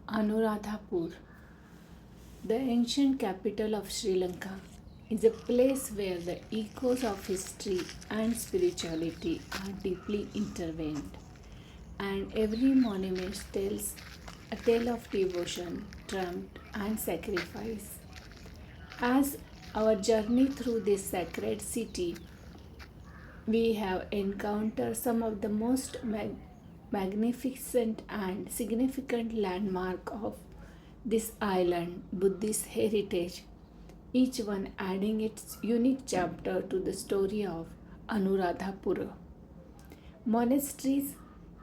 Anuradhapur, the ancient capital of Sri Lanka, is a place where the echoes of history and spirituality are deeply intertwined, and every monument tells a tale of devotion, triumph, and sacrifice. As our journey through this sacred city, we have encountered some of the most magnificent and significant landmark of this island Buddhist heritage, each one adding its unique chapter to the story of Anuradhapura. Monasteries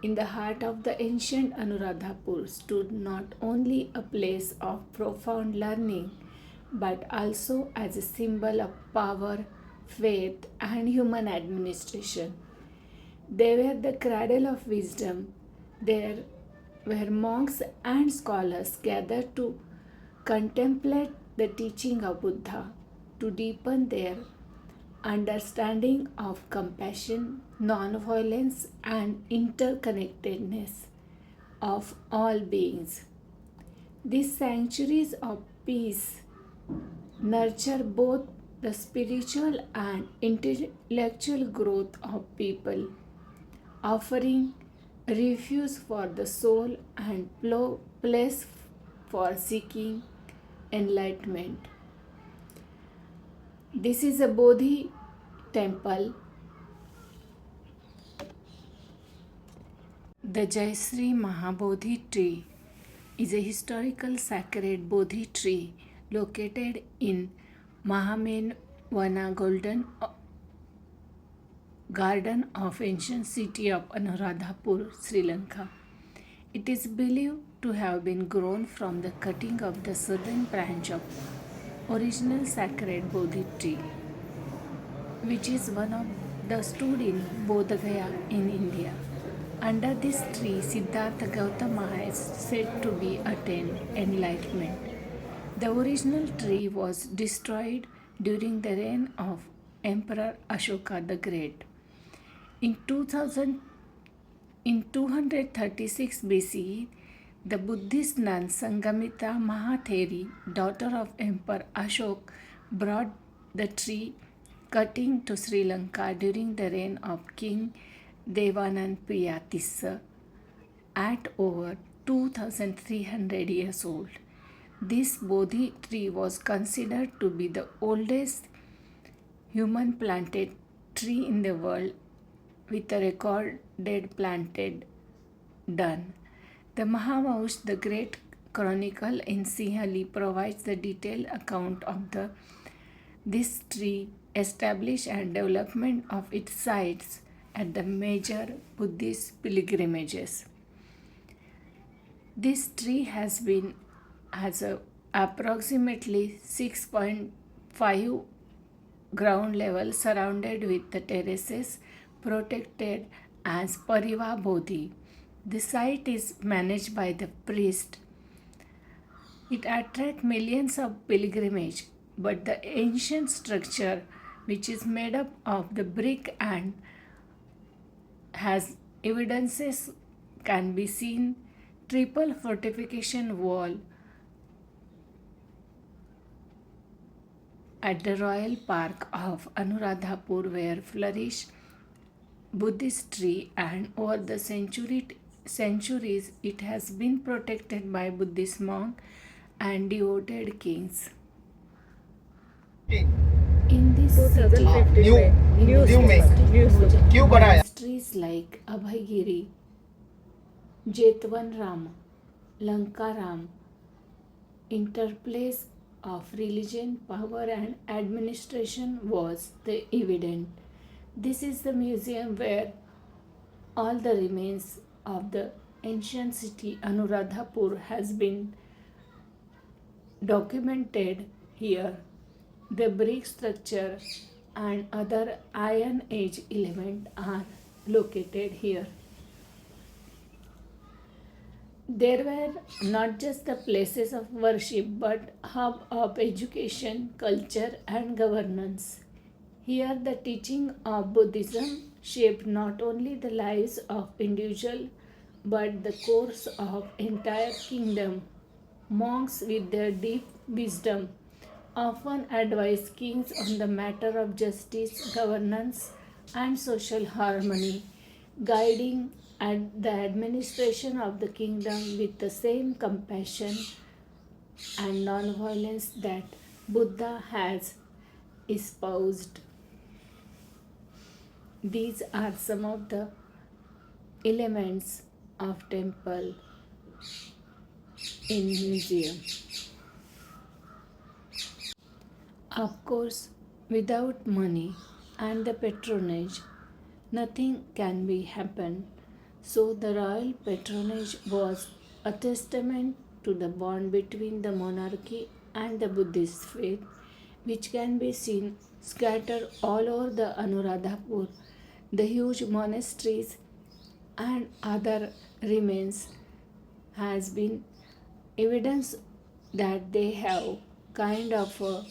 in the heart of the ancient Anuradhapur stood not only a place of profound learning but also as a symbol of power, faith, and human administration. They were the cradle of wisdom. There where monks and scholars gathered to contemplate the teaching of Buddha, to deepen their understanding of compassion, non-violence, and interconnectedness of all beings. These sanctuaries of peace nurture both the spiritual and intellectual growth of people, offering refuge for the soul and place for seeking enlightenment. This is a Bodhi temple. The Jaisri Mahabodhi tree is a historical sacred Bodhi tree located in Mahamenvana Golden Garden of ancient city of Anuradhapur, Sri Lanka. It is believed to have been grown from the cutting of the southern branch of original sacred Bodhi tree, which is one of the stood in Bodh Gaya in India. Under this tree, Siddhartha Gautama is said to be attained enlightenment. The original tree was destroyed during the reign of Emperor Ashoka the Great. In 236 BCE, the Buddhist nun Sangamita Mahatheri, daughter of Emperor Ashok, brought the tree cutting to Sri Lanka during the reign of King Devanand Tissa at over 2300 years old. This Bodhi tree was considered to be the oldest human planted tree in the world, with a recorded planted done. The Mahavamsa, the Great Chronicle in Sinhali, provides the detailed account of this tree establishment and development of its sites at the major Buddhist pilgrimages. This tree has approximately 6.5 ground level surrounded with the terraces protected as Pariva Bodhi. The site is managed by the priest. It attracts millions of pilgrimage, but the ancient structure, which is made up of the brick and has evidences can be seen triple fortification wall at the Royal Park of Anuradhapur, where flourish Buddhist tree, and over the centuries it has been protected by Buddhist monks and devoted kings. In this city, monasteries like Abhaygiri, Jetwan Ram, Lanka Ram, interplace of religion, power, and administration was the evident. This is the museum where all the remains of the ancient city Anuradhapur has been documented here. The brick structure and other Iron Age elements are located here. There were not just the places of worship but hub of education, culture, and governance. Here the teaching of Buddhism shaped not only the lives of individuals but the course of entire kingdom. Monks with their deep wisdom often advise kings on the matter of justice, governance, and social harmony, guiding the administration of the kingdom with the same compassion and non-violence that Buddha has espoused. These are some of the elements of temple in museum. Of course, without money and the patronage, nothing can be happen. So the royal patronage was a testament to the bond between the monarchy and the Buddhist faith, which can be seen scattered all over the Anuradhapur. The huge monasteries and other remains has been evidence that they have kind of a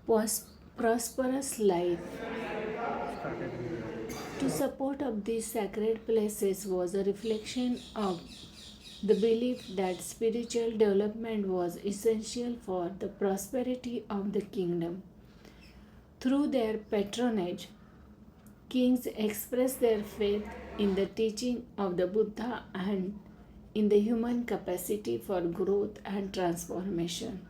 prosperous life. To support of these sacred places was a reflection of the belief that spiritual development was essential for the prosperity of the kingdom. Through their patronage, kings expressed their faith in the teaching of the Buddha and in the human capacity for growth and transformation,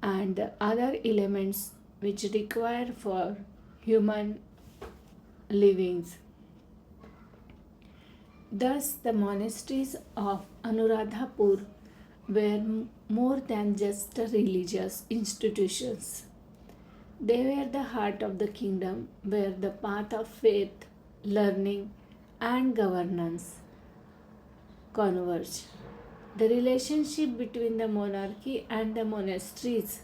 and the other elements which require for human livings. Thus, the monasteries of Anuradhapur were more than just religious institutions. They were the heart of the kingdom where the path of faith, learning, and governance converge. The relationship between the monarchy and the monasteries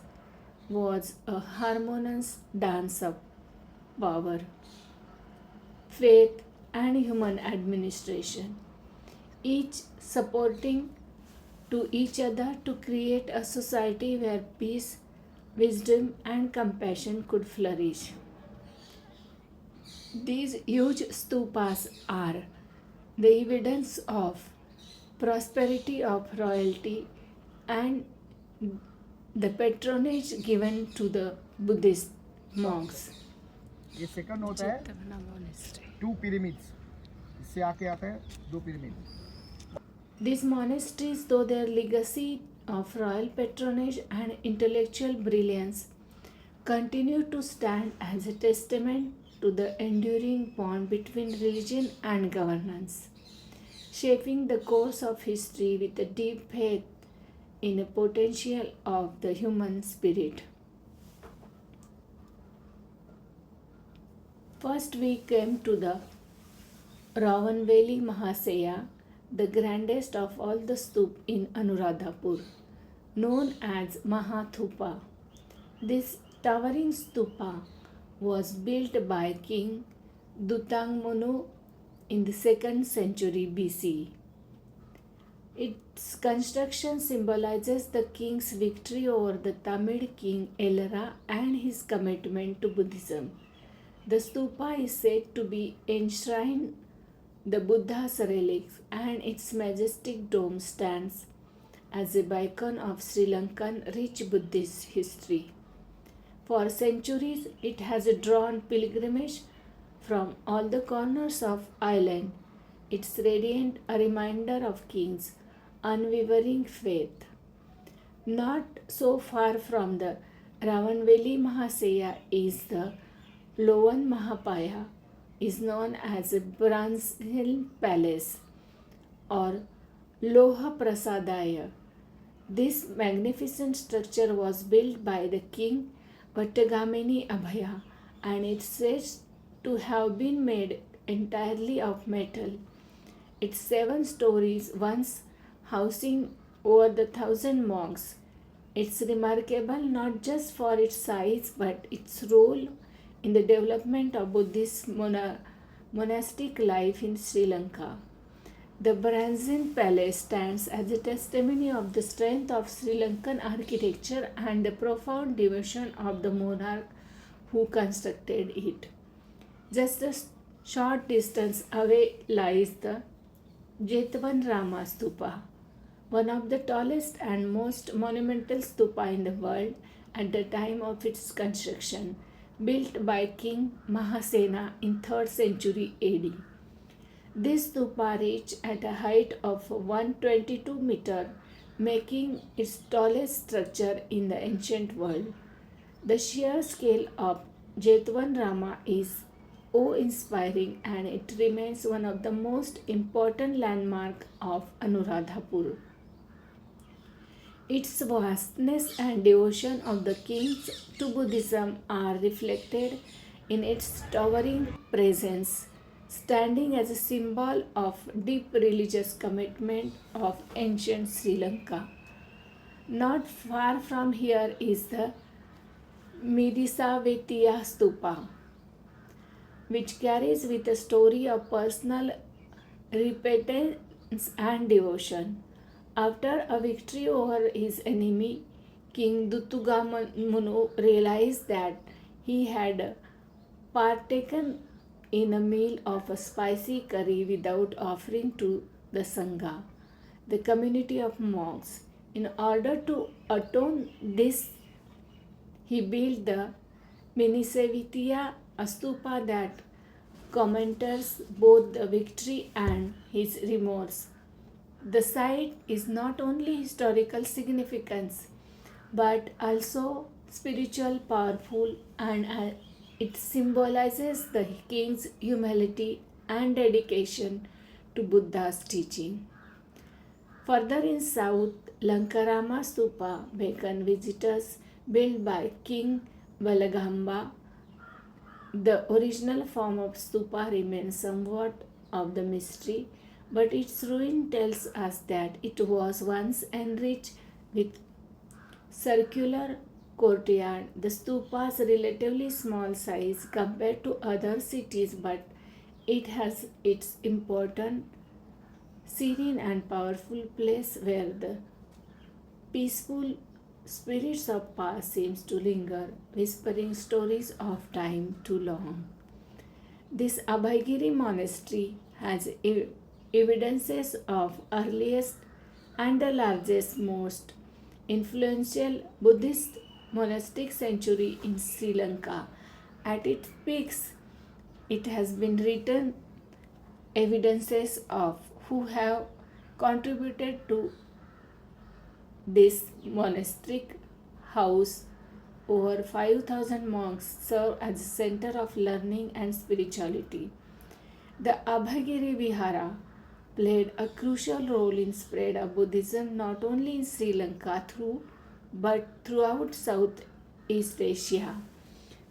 was a harmonious dance of power, faith, and human administration, each supporting to each other to create a society where peace, wisdom, and compassion could flourish. These huge stupas are the evidence of prosperity of royalty and the patronage given to the Buddhist monks. ये second होता है to pyramids, इससे आके आता है दो pyramid. These monasteries, though their legacy of royal patronage and intellectual brilliance, continue to stand as a testament to the enduring bond between religion and governance, shaping the course of history with a deep faith in the potential of the human spirit. First, we came to the Ravanveli Mahasaya, the grandest of all the stup in Anuradhapur, known as Mahathupa. This towering stupa was built by King Dutangmonu in the 2nd century BC. Its construction symbolizes the king's victory over the Tamil king Elara and his commitment to Buddhism. The stupa is said to be enshrined the Buddha's relics, and its majestic dome stands as a beacon of Sri Lankan rich Buddhist history. For centuries, it has drawn pilgrimage from all the corners of island. Its radiant a reminder of kings' unwavering faith. Not so far from the Ravanveli Mahasaya is the Lowan Mahapaya, is known as a Bronze Hill Palace or Loha Prasadaya. This magnificent structure was built by the king Vattagamini Abhaya, and it's said to have been made entirely of metal. Its 7 stories, once housing over the 1,000 monks. It's remarkable not just for its size but its role in the development of Buddhist monastic life in Sri Lanka. The Branzin Palace stands as a testimony of the strength of Sri Lankan architecture and the profound devotion of the monarch who constructed it. Just a short distance away lies the Jetvan Stupa, one of the tallest and most monumental stupa in the world at the time of its construction, built by King Mahasena in 3rd century AD. This stupa reached at a height of 122 meter, making its tallest structure in the ancient world. The sheer scale of Jetwan Rama is awe-inspiring and it remains one of the most important landmarks of Anuradhapur. Its vastness and devotion of the kings to Buddhism are reflected in its towering presence, standing as a symbol of deep religious commitment of ancient Sri Lanka. Not far from here is the Midisavetiya Stupa, which carries with a story of personal repentance and devotion. After a victory over his enemy, King Dutugamunu realized that he had partaken in a meal of a spicy curry without offering to the Sangha, the community of monks. In order to atone this, he built the Minisevitiya Astupa that commemorates both the victory and his remorse. The site is not only historical significance but also spiritual powerful and it symbolizes the king's humility and dedication to Buddha's teaching. Further in south, Lankarama Stupa beckon visitors built by King Valagamba. The original form of stupa remains somewhat of the mystery, but its ruin tells us that it was once enriched with circular courtyard. The stupa's relatively small size compared to other cities, but it has its important, serene and powerful place where the peaceful spirits of past seems to linger, whispering stories of time too long. This Abhaygiri monastery has evidences of earliest and the largest, most influential Buddhist monastic sanctuary in Sri Lanka. At its peaks, it has been written evidences of who have contributed to this monastic house. Over 5,000 monks serve as a center of learning and spirituality. The Abhagiri Vihara played a crucial role in spread of Buddhism not only in Sri Lanka but throughout Southeast Asia.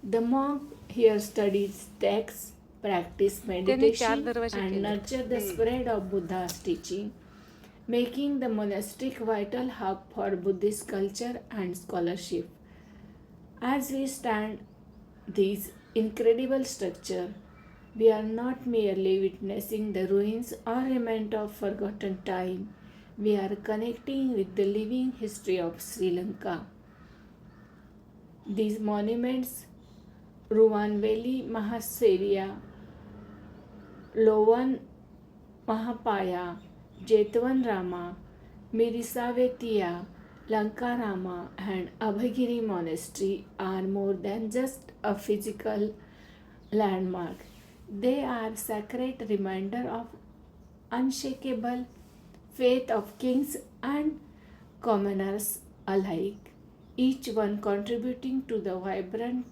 The monk here studied texts, practiced meditation, and nurtured the spread of Buddha's teaching, making the monastic vital hub for Buddhist culture and scholarship. As we stand this incredible structure, we are not merely witnessing the ruins or remnant of forgotten time. We are connecting with the living history of Sri Lanka. These monuments, Ruvanveli Mahasevya, Lovan Mahapaya, Jetwan Rama, Mirisavetiya, Lankarama, and Abhagiri Monastery are more than just a physical landmark. They are sacred reminder of unshakable faith of kings and commoners alike, each one contributing to the vibrant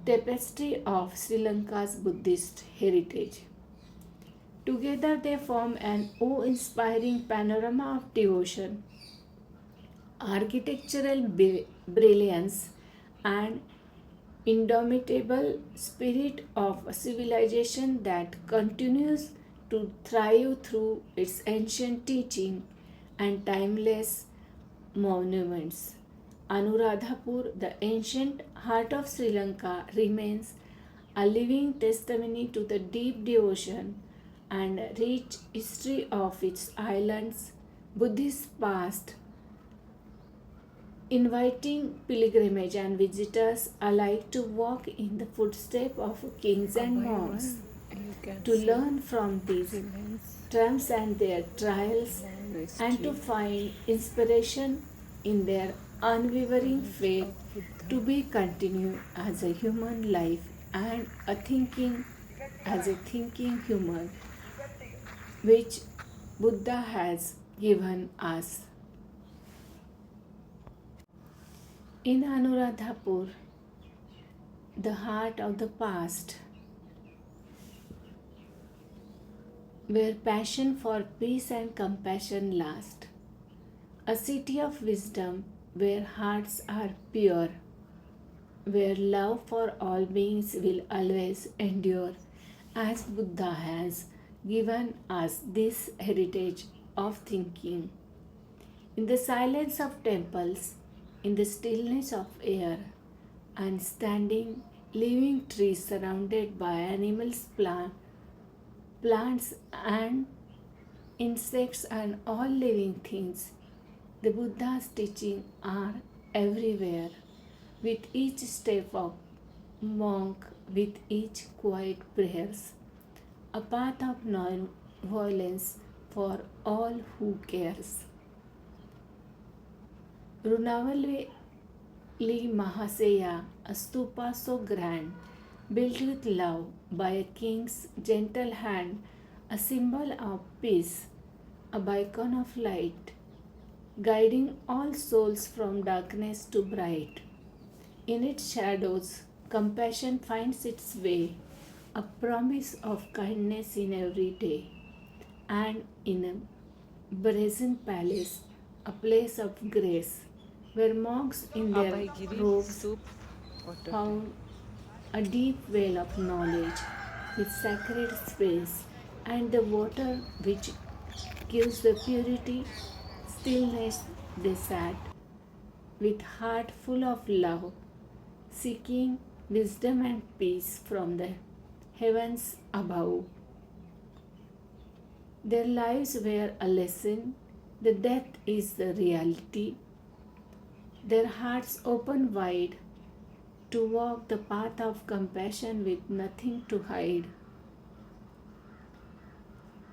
tapestry of Sri Lanka's Buddhist heritage. Together they form an awe-inspiring panorama of devotion, architectural brilliance, and indomitable spirit of a civilization that continues to thrive through its ancient teaching and timeless monuments. Anuradhapur, the ancient heart of Sri Lanka, remains a living testimony to the deep devotion and rich history of its island's Buddhist past. inviting pilgrimage and visitors alike to walk in the footsteps of kings and monks, to learn from these triumphs and their trials, and to find inspiration in their unwavering faith to be continued as a human life and a thinking as a thinking human which Buddha has given us. In Anuradhapur, the heart of the past, where passion for peace and compassion last, a city of wisdom where hearts are pure, where love for all beings will always endure, as Buddha has given us this heritage of thinking. In the silence of temples, in the stillness of air, and standing living trees surrounded by animals, plants and insects and all living things, the Buddha's teachings are everywhere, with each step of monk, with each quiet prayers, a path of non-violence for all who cares. Runavali Mahasaya, a stupa so grand, built with love by a king's gentle hand, a symbol of peace, a beacon of light, guiding all souls from darkness to bright. In its shadows, compassion finds its way, a promise of kindness in every day, and in a brazen palace, a place of grace, where monks in their robes found a deep well of knowledge with sacred space and the water which gives the purity, stillness they sat with heart full of love, seeking wisdom and peace from the heavens above. Their lives were a lesson, the death is the reality. Their hearts open wide to walk the path of compassion with nothing to hide.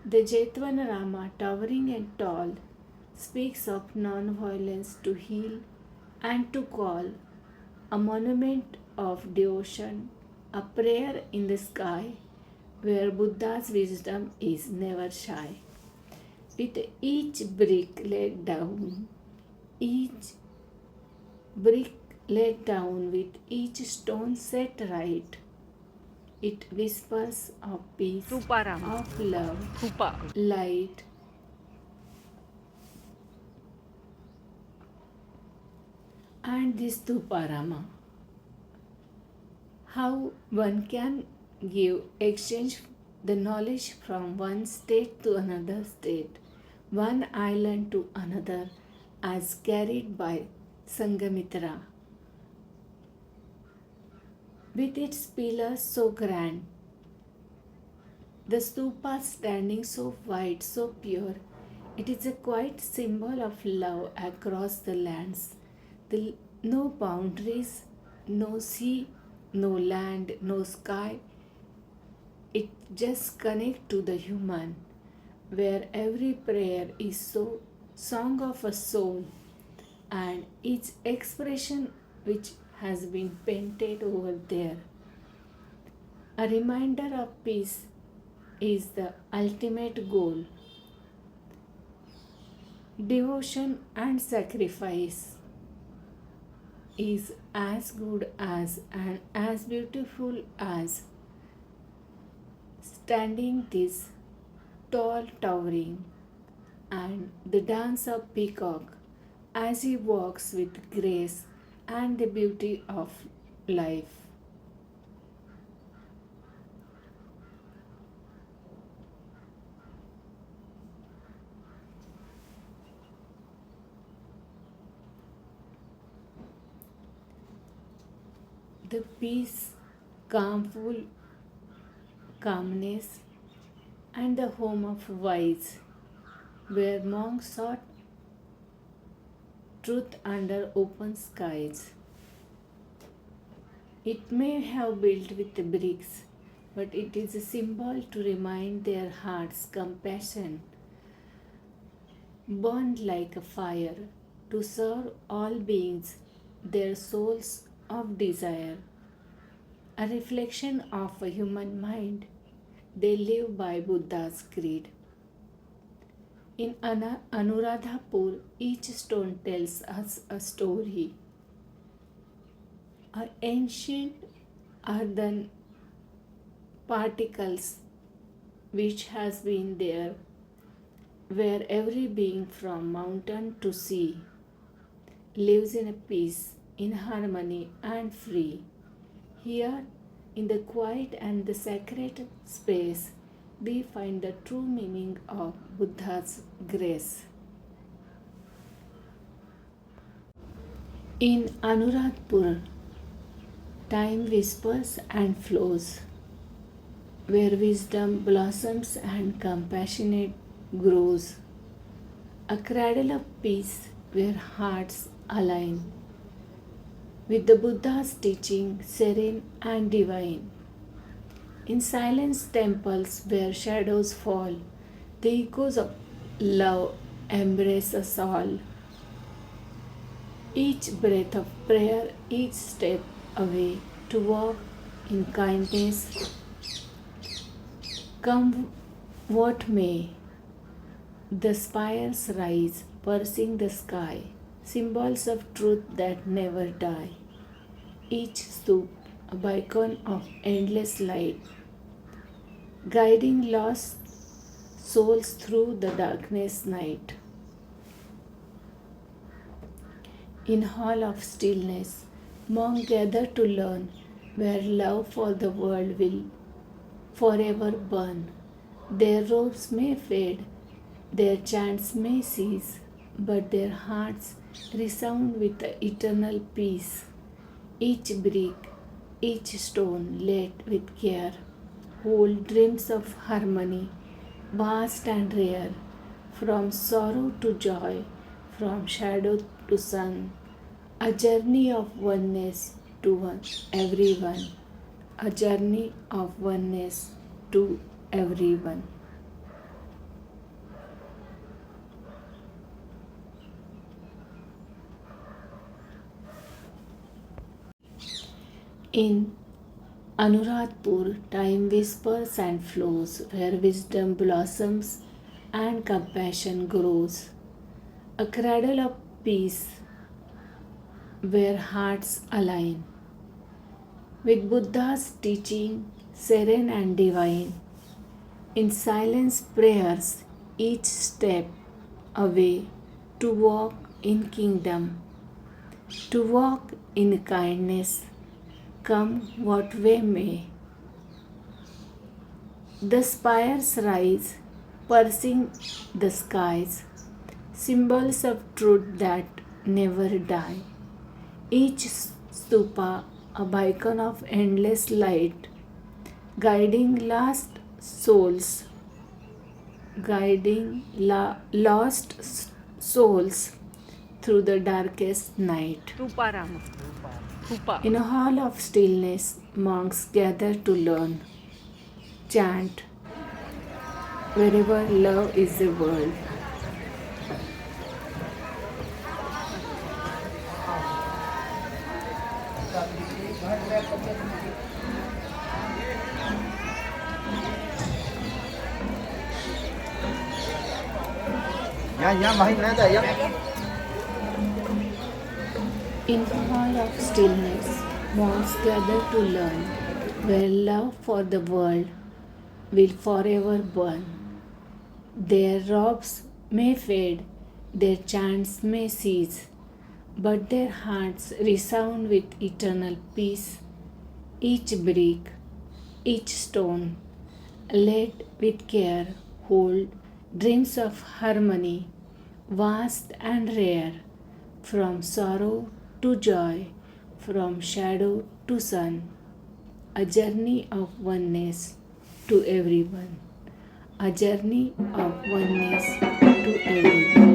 The Jetvan Rama, towering and tall, speaks of non-violence to heal and to call, a monument of devotion, a prayer in the sky, where Buddha's wisdom is never shy. With each brick laid down, each brick laid down with each stone set right, it whispers of peace, Thuparam. of love, Thupa. light, and this Thuparama. How one can exchange the knowledge from one state to another state, one island to another, as carried by Sangamitra. With its pillars so grand, the stupa standing so wide, so pure, it is a quiet symbol of love across the lands. No boundaries, no sea, no land, no sky. It just connects to the human, where every prayer is so song of a soul, and each expression which has been painted over there. A reminder of peace is the ultimate goal. Devotion and sacrifice is as good as and as beautiful as standing this tall towering, and the dance of peacock as he walks with grace and the beauty of life. The peace, calmful calmness, and the home of wise, where monks sought truth under open skies. It may have built with bricks, but it is a symbol to remind their hearts' compassion burned like a fire to serve all beings, their souls of desire, a reflection of a human mind. They live by Buddha's creed. In Anuradhapur, each stone tells us a story. Our ancient earthen particles which has been there, where every being from mountain to sea lives in a peace, in harmony and free. Here, in the quiet and the sacred space, we find the true meaning of Buddha's grace. In Anuradhapur, time whispers and flows, where wisdom blossoms and compassionate grows, a cradle of peace where hearts align with the Buddha's teaching, serene and divine. In silence temples where shadows fall, the echoes of love embrace us all. Each breath of prayer, each step away to walk in kindness. Come what may, the spires rise, piercing the sky, symbols of truth that never die. Each stoop a beacon of endless light, guiding lost souls through the darkness night. In hall of stillness, monks gather to learn, where love for the world will forever burn. Their robes may fade, their chants may cease, but their hearts resound with the eternal peace. Each brick, each stone laid with care, hold dreams of harmony, vast and rare, from sorrow to joy, from shadow to sun, a journey of oneness to everyone, a journey of oneness to everyone. In Anuradhapur, time whispers and flows, where wisdom blossoms and compassion grows. A cradle of peace, where hearts align with Buddha's teaching, serene and divine. In silence prayers, each step away to walk in kingdom, to walk in kindness, come what way may. The spires rise, piercing the skies, symbols of truth that never die. Each stupa a beacon of endless light, guiding lost souls through the darkest night. Thuparam. In a hall of stillness, monks gather to learn, chant, wherever love is the world. या माही नहीं था या In the hall of stillness, monks gather to learn, where love for the world will forever burn. Their robes may fade, their chants may cease, but their hearts resound with eternal peace. Each brick, each stone, laid with care, hold dreams of harmony, vast and rare, from sorrow to joy, from shadow to sun, a journey of oneness to everyone, a journey of oneness to everyone.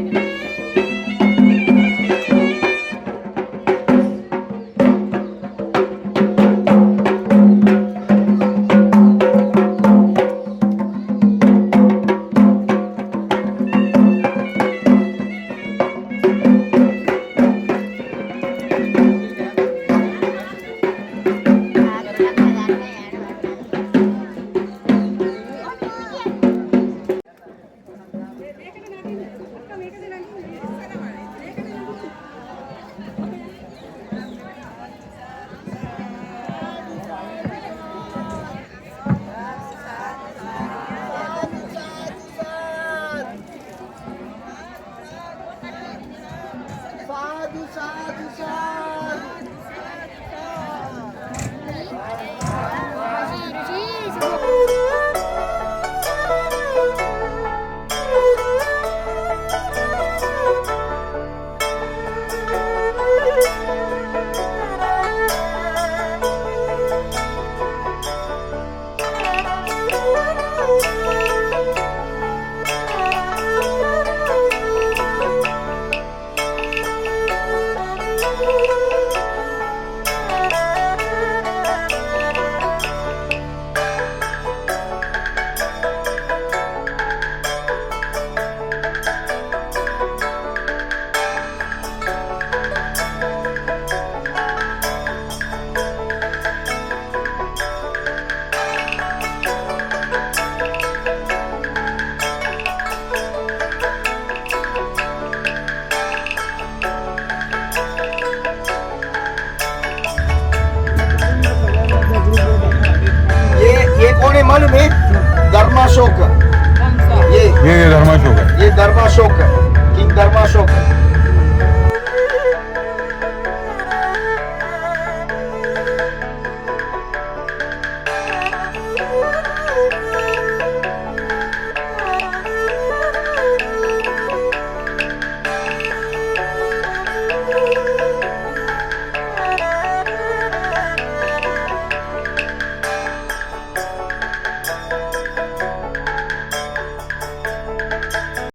धर्माशोक, ये ये धर्माशोक है। ये धर्माशोक है, king धर्माशोक है।